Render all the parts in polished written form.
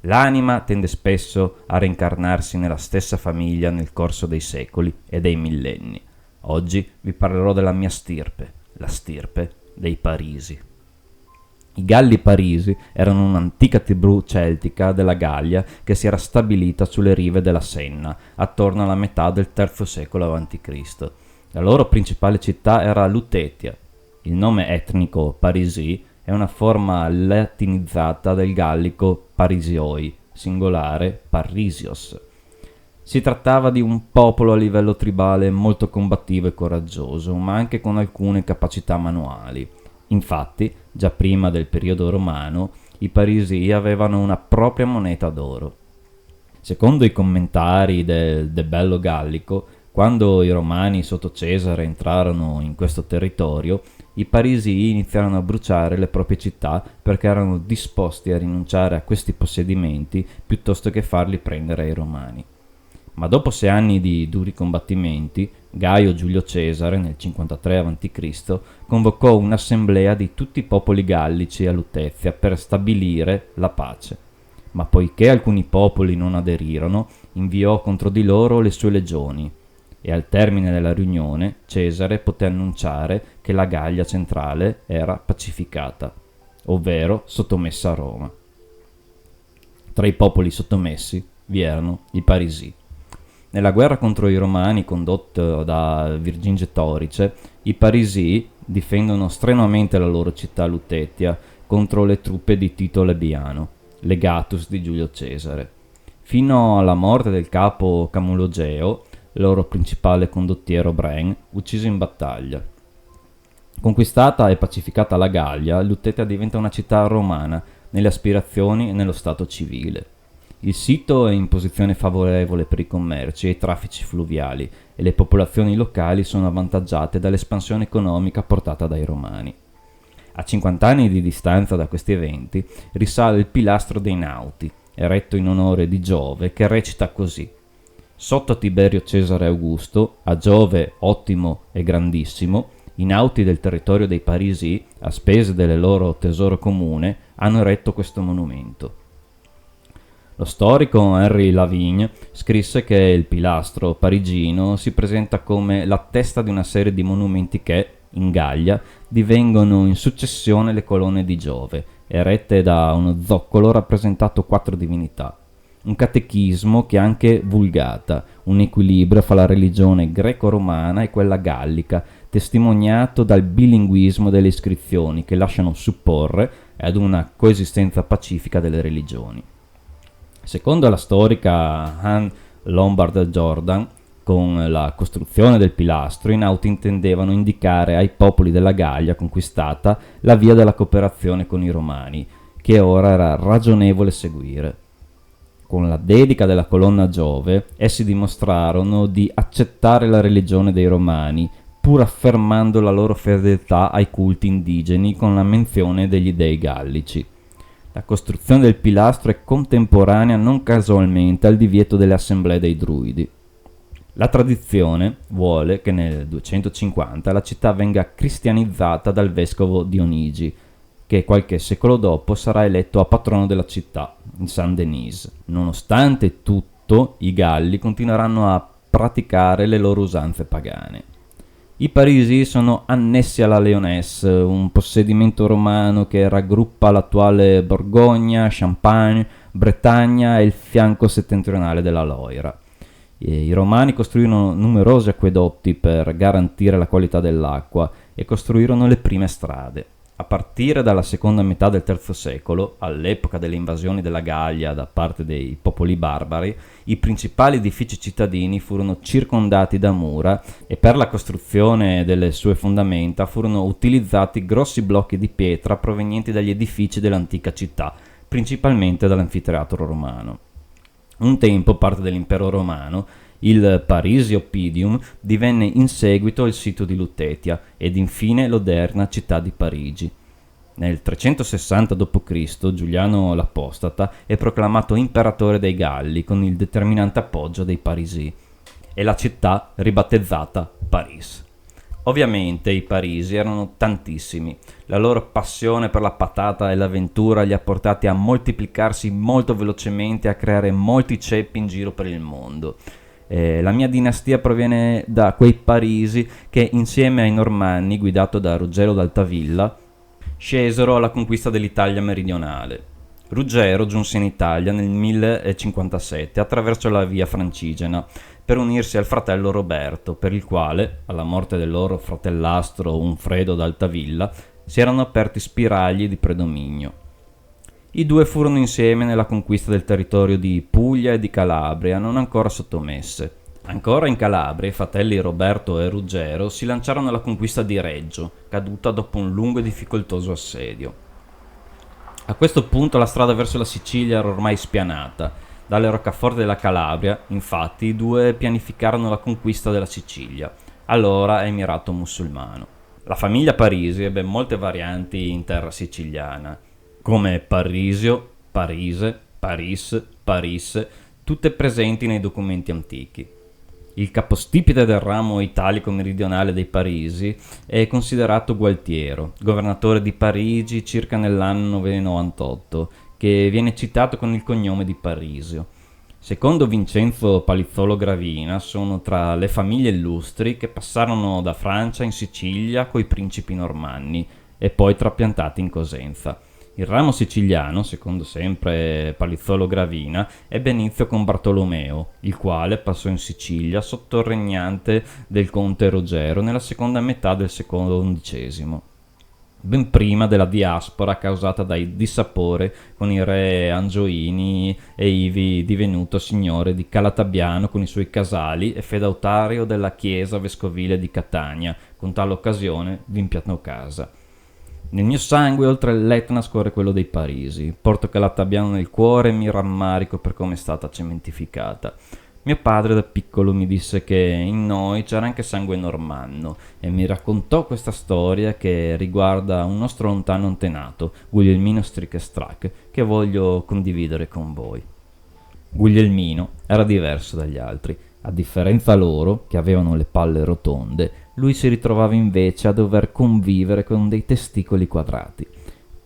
L'anima tende spesso a reincarnarsi nella stessa famiglia nel corso dei secoli e dei millenni. Oggi vi parlerò della mia stirpe, la stirpe dei Parisi. I Galli Parisi erano un'antica tribù celtica della Gallia che si era stabilita sulle rive della Senna attorno alla metà del III secolo a.C. La loro principale città era Lutetia. Il nome etnico Parisi è una forma latinizzata del gallico Parisioi, singolare Parrisios. Si trattava di un popolo a livello tribale molto combattivo e coraggioso, ma anche con alcune capacità manuali. Infatti, già prima del periodo romano, i Parisi avevano una propria moneta d'oro. Secondo i commentari del De Bello Gallico, quando i Romani sotto Cesare entrarono in questo territorio, i Parisi iniziarono a bruciare le proprie città perché erano disposti a rinunciare a questi possedimenti piuttosto che farli prendere ai Romani. Ma dopo 6 anni di duri combattimenti, Gaio Giulio Cesare, nel 53 a.C., convocò un'assemblea di tutti i popoli gallici a Lutetia per stabilire la pace. Ma poiché alcuni popoli non aderirono, inviò contro di loro le sue legioni, e al termine della riunione Cesare poté annunciare che la Gallia centrale era pacificata, ovvero sottomessa a Roma. Tra i popoli sottomessi vi erano i Parisi. Nella guerra contro i Romani condotta da Vercingetorix, i Parisi difendono strenuamente la loro città Lutetia contro le truppe di Tito Labiano, legatus di Giulio Cesare. Fino alla morte del capo Camulogeo, loro principale condottiero Bren, ucciso in battaglia. Conquistata e pacificata la Gallia, Lutetia diventa una città romana nelle aspirazioni e nello stato civile. Il sito è in posizione favorevole per i commerci e i traffici fluviali e le popolazioni locali sono avvantaggiate dall'espansione economica portata dai Romani. A 50 anni di distanza da questi eventi risale il pilastro dei Nauti, eretto in onore di Giove, che recita così: sotto Tiberio Cesare Augusto, a Giove ottimo e grandissimo, i Nauti del territorio dei Parisi, a spese del loro tesoro comune, hanno eretto questo monumento. Lo storico Henri Lavigne scrisse che il pilastro parigino si presenta come la testa di una serie di monumenti che, in Gallia, divengono in successione le colonne di Giove, erette da uno zoccolo rappresentato 4 divinità. Un catechismo che è anche vulgata, un equilibrio fra la religione greco-romana e quella gallica, testimoniato dal bilinguismo delle iscrizioni che lasciano supporre ad una coesistenza pacifica delle religioni. Secondo la storica Anne Lombard Jordan, con la costruzione del pilastro i Nauti intendevano indicare ai popoli della Gallia conquistata la via della cooperazione con i Romani, che ora era ragionevole seguire. Con la dedica della colonna a Giove, essi dimostrarono di accettare la religione dei Romani, pur affermando la loro fedeltà ai culti indigeni con la menzione degli dei gallici. La costruzione del pilastro è contemporanea non casualmente al divieto delle assemblee dei druidi. La tradizione vuole che nel 250 la città venga cristianizzata dal vescovo Dionigi, che qualche secolo dopo sarà eletto a patrono della città, Saint Denis. Nonostante tutto, i Galli continueranno a praticare le loro usanze pagane. I Parisi sono annessi alla Lyonesse, un possedimento romano che raggruppa l'attuale Borgogna, Champagne, Bretagna e il fianco settentrionale della Loira. I Romani costruirono numerosi acquedotti per garantire la qualità dell'acqua e costruirono le prime strade. A partire dalla seconda metà del III secolo, all'epoca delle invasioni della Gallia da parte dei popoli barbari, i principali edifici cittadini furono circondati da mura e per la costruzione delle sue fondamenta furono utilizzati grossi blocchi di pietra provenienti dagli edifici dell'antica città, principalmente dall'anfiteatro romano. Un tempo parte dell'impero romano, il Parisi Oppidium divenne in seguito il sito di Lutetia ed infine l'odierna città di Parigi. Nel 360 d.C. Giuliano l'Apostata è proclamato imperatore dei Galli con il determinante appoggio dei Parisi e la città ribattezzata Paris. Ovviamente i parisi erano tantissimi, la loro passione per la patata e l'avventura li ha portati a moltiplicarsi molto velocemente e a creare molti ceppi in giro per il mondo. La mia dinastia proviene da quei parisi che insieme ai Normanni, guidato da Ruggero d'Altavilla, scesero alla conquista dell'Italia meridionale. Ruggero giunse in Italia nel 1057 attraverso la via Francigena per unirsi al fratello Roberto, per il quale, alla morte del loro fratellastro Unfredo d'Altavilla, si erano aperti spiragli di predominio. I due furono insieme nella conquista del territorio di Puglia e di Calabria, non ancora sottomesse. Ancora in Calabria, i fratelli Roberto e Ruggero si lanciarono alla conquista di Reggio, caduta dopo un lungo e difficoltoso assedio. A questo punto la strada verso la Sicilia era ormai spianata. Dalle roccaforte della Calabria, infatti, i due pianificarono la conquista della Sicilia, allora emirato musulmano. La famiglia Parisi ebbe molte varianti in terra siciliana, come Parisio, Parise, Paris, Paris, tutte presenti nei documenti antichi. Il capostipite del ramo italico meridionale dei Parisi è considerato Gualtiero, governatore di Parigi circa nell'anno 998, che viene citato con il cognome di Parisio. Secondo Vincenzo Palizzolo Gravina, sono tra le famiglie illustri che passarono da Francia in Sicilia coi principi normanni e poi trapiantati in Cosenza. Il ramo siciliano, secondo sempre Palizzolo Gravina, ebbe inizio con Bartolomeo, il quale passò in Sicilia sotto il regnante del conte Ruggero nella seconda metà del secolo XI, ben prima della diaspora causata dai dissapore con i re Angioini e ivi divenuto signore di Calatabiano con i suoi casali e feudatario della chiesa vescovile di Catania, con tale occasione vi impiantò casa. Nel mio sangue, oltre l'Etna, scorre quello dei Parisi. Porto Calatabiano nel cuore e mi rammarico per come è stata cementificata. Mio padre da piccolo mi disse che in noi c'era anche sangue normanno e mi raccontò questa storia che riguarda un nostro lontano antenato, Guglielmino Stricke-Strack, che voglio condividere con voi. Guglielmino era diverso dagli altri. A differenza loro, che avevano le palle rotonde, lui si ritrovava invece a dover convivere con dei testicoli quadrati.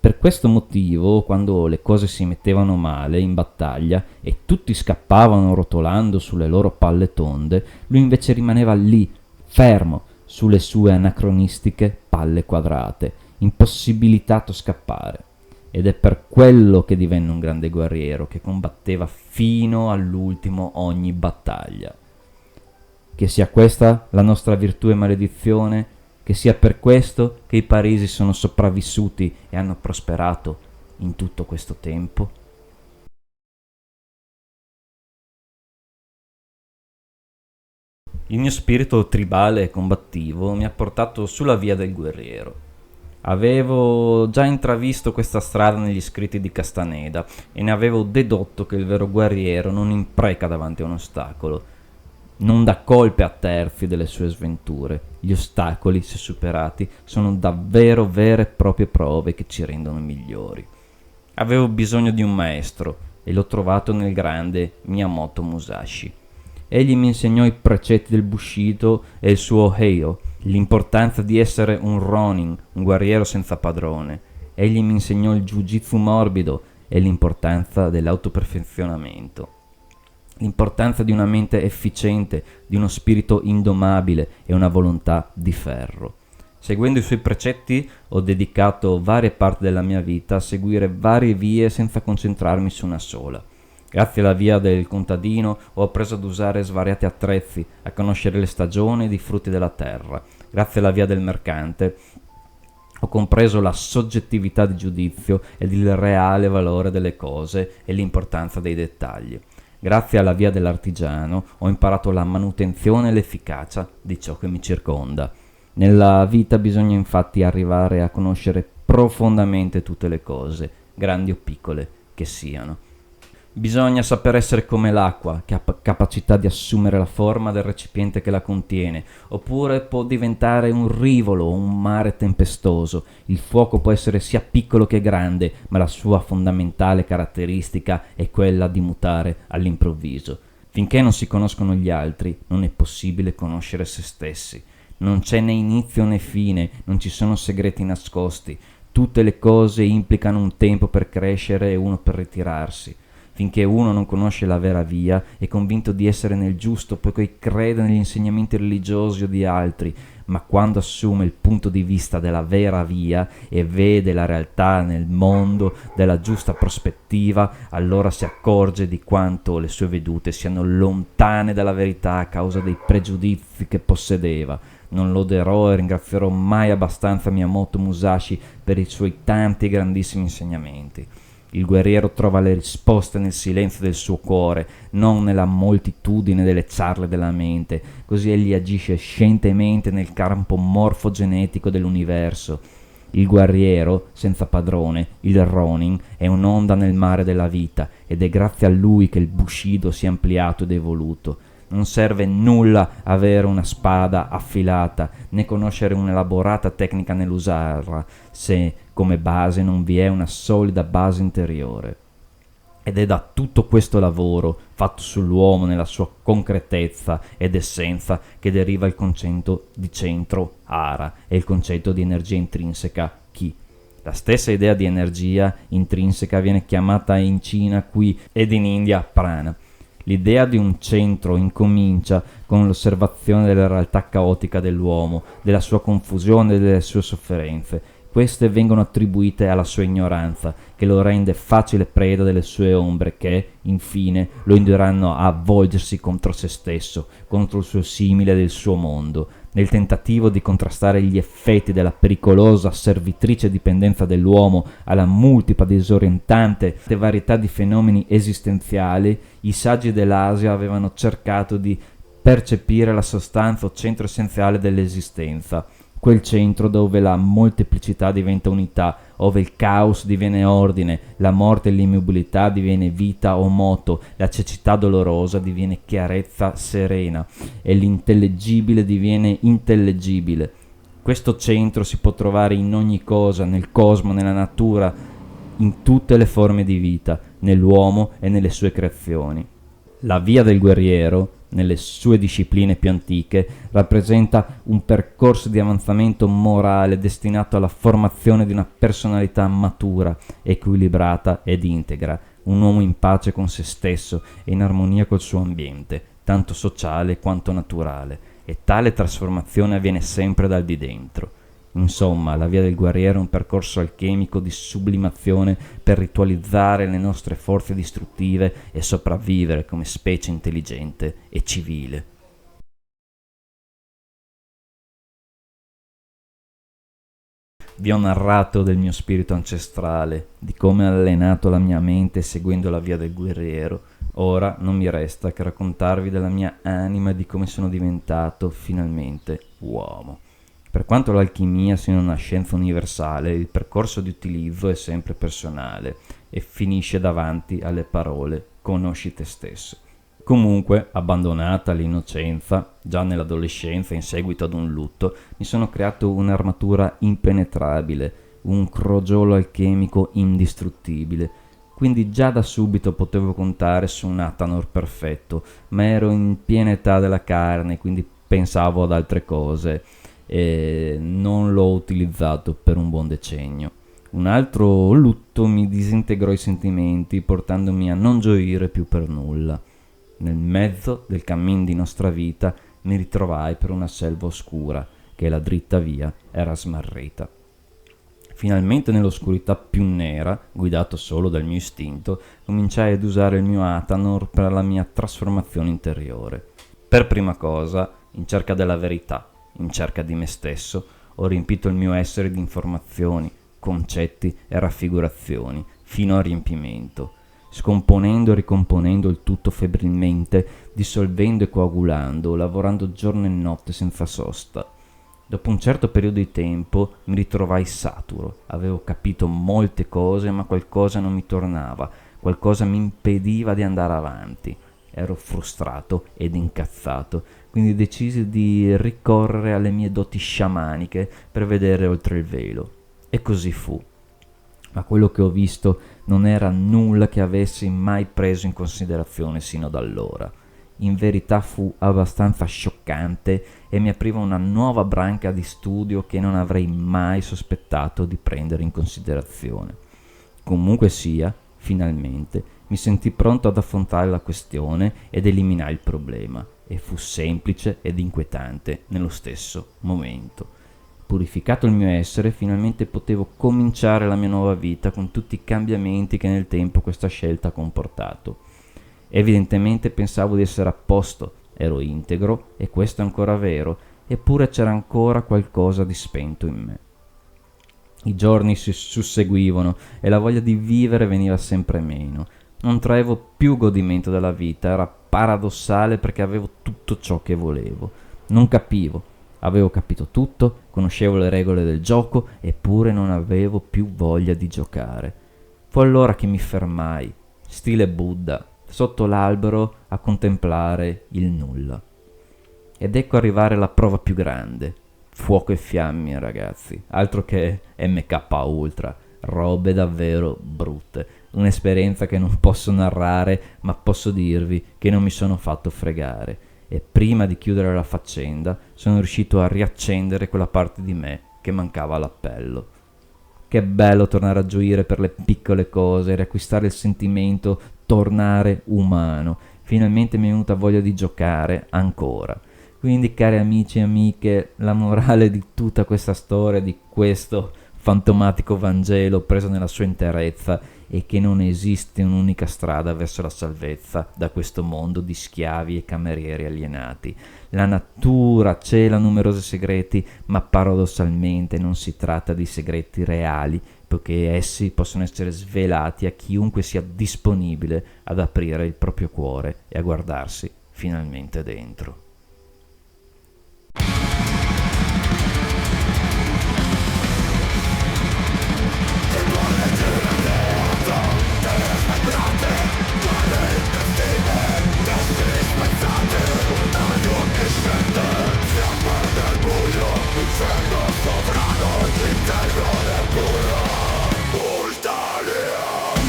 Per questo motivo, quando le cose si mettevano male in battaglia e tutti scappavano rotolando sulle loro palle tonde, lui invece rimaneva lì, fermo, sulle sue anacronistiche palle quadrate, impossibilitato a scappare. Ed è per quello che divenne un grande guerriero, che combatteva fino all'ultimo ogni battaglia. Che sia questa la nostra virtù e maledizione, che sia per questo che i Parisi sono sopravvissuti e hanno prosperato in tutto questo tempo. Il mio spirito tribale e combattivo mi ha portato sulla via del guerriero. Avevo già intravisto questa strada negli scritti di Castaneda e ne avevo dedotto che il vero guerriero non impreca davanti a un ostacolo, non dà colpe a terzi delle sue sventure. Gli ostacoli, se superati, sono davvero vere e proprie prove che ci rendono migliori. Avevo bisogno di un maestro e l'ho trovato nel grande Miyamoto Musashi. Egli mi insegnò i precetti del Bushido e il suo Heiho, l'importanza di essere un Ronin, un guerriero senza padrone. Egli mi insegnò il Jiu-Jitsu morbido e l'importanza dell'autoperfezionamento, l'importanza di una mente efficiente, di uno spirito indomabile e una volontà di ferro. Seguendo i suoi precetti ho dedicato varie parti della mia vita a seguire varie vie senza concentrarmi su una sola. Grazie alla via del contadino ho appreso ad usare svariati attrezzi, a conoscere le stagioni e i frutti della terra. Grazie alla via del mercante ho compreso la soggettività di giudizio ed il reale valore delle cose e l'importanza dei dettagli. Grazie alla via dell'artigiano ho imparato la manutenzione e l'efficacia di ciò che mi circonda. Nella vita bisogna infatti arrivare a conoscere profondamente tutte le cose, grandi o piccole che siano. Bisogna saper essere come l'acqua, che ha capacità di assumere la forma del recipiente che la contiene, oppure può diventare un rivolo o un mare tempestoso. Il fuoco può essere sia piccolo che grande, ma la sua fondamentale caratteristica è quella di mutare all'improvviso. Finché non si conoscono gli altri, non è possibile conoscere se stessi. Non c'è né inizio né fine, non ci sono segreti nascosti. Tutte le cose implicano un tempo per crescere e uno per ritirarsi. Finché uno non conosce la vera via, è convinto di essere nel giusto, poiché crede negli insegnamenti religiosi o di altri, ma quando assume il punto di vista della vera via e vede la realtà nel mondo della giusta prospettiva, allora si accorge di quanto le sue vedute siano lontane dalla verità a causa dei pregiudizi che possedeva. Non loderò e ringrazierò mai abbastanza Miyamoto Musashi per i suoi tanti e grandissimi insegnamenti. Il guerriero trova le risposte nel silenzio del suo cuore, non nella moltitudine delle ciarle della mente, così egli agisce scientemente nel campo morfogenetico dell'universo. Il guerriero, senza padrone, il Ronin, è un'onda nel mare della vita, ed è grazie a lui che il Bushido si è ampliato ed evoluto. Non serve nulla avere una spada affilata, né conoscere un'elaborata tecnica nell'usarla, se come base non vi è una solida base interiore. Ed è da tutto questo lavoro, fatto sull'uomo nella sua concretezza ed essenza, che deriva il concetto di centro, Hara, e il concetto di energia intrinseca, Ki. La stessa idea di energia intrinseca viene chiamata in Cina qui ed in India prana. L'idea di un centro incomincia con l'osservazione della realtà caotica dell'uomo, della sua confusione e delle sue sofferenze. Queste vengono attribuite alla sua ignoranza, che lo rende facile preda delle sue ombre che, infine, lo indurranno a volgersi contro se stesso, contro il suo simile del suo mondo, nel tentativo di contrastare gli effetti della pericolosa servitrice dipendenza dell'uomo alla multipla disorientante varietà di fenomeni esistenziali. I saggi dell'Asia avevano cercato di percepire la sostanza o centro essenziale dell'esistenza, quel centro dove la molteplicità diventa unità, ove il caos diviene ordine, la morte e l'immobilità diviene vita o moto, la cecità dolorosa diviene chiarezza serena e l'intellegibile diviene intellegibile. Questo centro si può trovare in ogni cosa, nel cosmo, nella natura, in tutte le forme di vita, nell'uomo e nelle sue creazioni. La via del guerriero, nelle sue discipline più antiche, rappresenta un percorso di avanzamento morale destinato alla formazione di una personalità matura, equilibrata ed integra, un uomo in pace con se stesso e in armonia col suo ambiente, tanto sociale quanto naturale, e tale trasformazione avviene sempre dal di dentro. Insomma, la via del guerriero è un percorso alchemico di sublimazione per ritualizzare le nostre forze distruttive e sopravvivere come specie intelligente e civile. Vi ho narrato del mio spirito ancestrale, di come ho allenato la mia mente seguendo la via del guerriero. Ora non mi resta che raccontarvi della mia anima e di come sono diventato finalmente uomo. Per quanto l'alchimia sia una scienza universale, il percorso di utilizzo è sempre personale e finisce davanti alle parole «conosci te stesso». Comunque, abbandonata l'innocenza, già nell'adolescenza in seguito ad un lutto, mi sono creato un'armatura impenetrabile, un crogiolo alchemico indistruttibile. Quindi già da subito potevo contare su un Athanor perfetto, ma ero in piena età della carne, quindi pensavo ad altre cose e non l'ho utilizzato per un buon decennio. Un altro lutto mi disintegrò i sentimenti, portandomi a non gioire più per nulla. Nel mezzo del cammin di nostra vita mi ritrovai per una selva oscura, che la dritta via era smarrita. Finalmente nell'oscurità più nera, guidato solo dal mio istinto, cominciai ad usare il mio Athanor per la mia trasformazione interiore. Per prima cosa, in cerca della verità, in cerca di me stesso, ho riempito il mio essere di informazioni, concetti e raffigurazioni, fino al riempimento, scomponendo e ricomponendo il tutto febbrilmente, dissolvendo e coagulando, lavorando giorno e notte senza sosta. Dopo un certo periodo di tempo mi ritrovai saturo, avevo capito molte cose, ma qualcosa non mi tornava, qualcosa mi impediva di andare avanti. Ero frustrato ed incazzato, quindi decisi di ricorrere alle mie doti sciamaniche per vedere oltre il velo. E così fu. Ma quello che ho visto non era nulla che avessi mai preso in considerazione sino ad allora. In verità fu abbastanza scioccante sbloccante e mi apriva una nuova branca di studio che non avrei mai sospettato di prendere in considerazione. Comunque sia, finalmente mi sentii pronto ad affrontare la questione ed eliminare il problema, e fu semplice ed inquietante nello stesso momento. Purificato il mio essere, finalmente potevo cominciare la mia nuova vita con tutti i cambiamenti che nel tempo questa scelta ha comportato. Evidentemente pensavo di essere a posto, ero integro e questo è ancora vero, eppure c'era ancora qualcosa di spento in me. I giorni si susseguivano e la voglia di vivere veniva sempre meno. Non traevo più godimento della vita, era paradossale perché avevo tutto ciò che volevo. Non capivo. Avevo capito tutto, conoscevo le regole del gioco, eppure non avevo più voglia di giocare. Fu allora che mi fermai, stile Buddha, sotto l'albero a contemplare il nulla. Ed ecco arrivare la prova più grande. Fuoco e fiamme, ragazzi, altro che MK Ultra, robe davvero brutte. Un'esperienza che non posso narrare, ma posso dirvi che non mi sono fatto fregare. E prima di chiudere la faccenda sono riuscito a riaccendere quella parte di me che mancava all'appello. Che bello tornare a gioire per le piccole cose, riacquistare il sentimento, tornare umano. Finalmente mi è venuta voglia di giocare ancora. Quindi, cari amici e amiche, la morale di tutta questa storia, di questo fantomatico Vangelo preso nella sua interezza, è che non esiste un'unica strada verso la salvezza da questo mondo di schiavi e camerieri alienati. La natura cela numerosi segreti, ma paradossalmente non si tratta di segreti reali, poiché essi possono essere svelati a chiunque sia disponibile ad aprire il proprio cuore e a guardarsi finalmente dentro.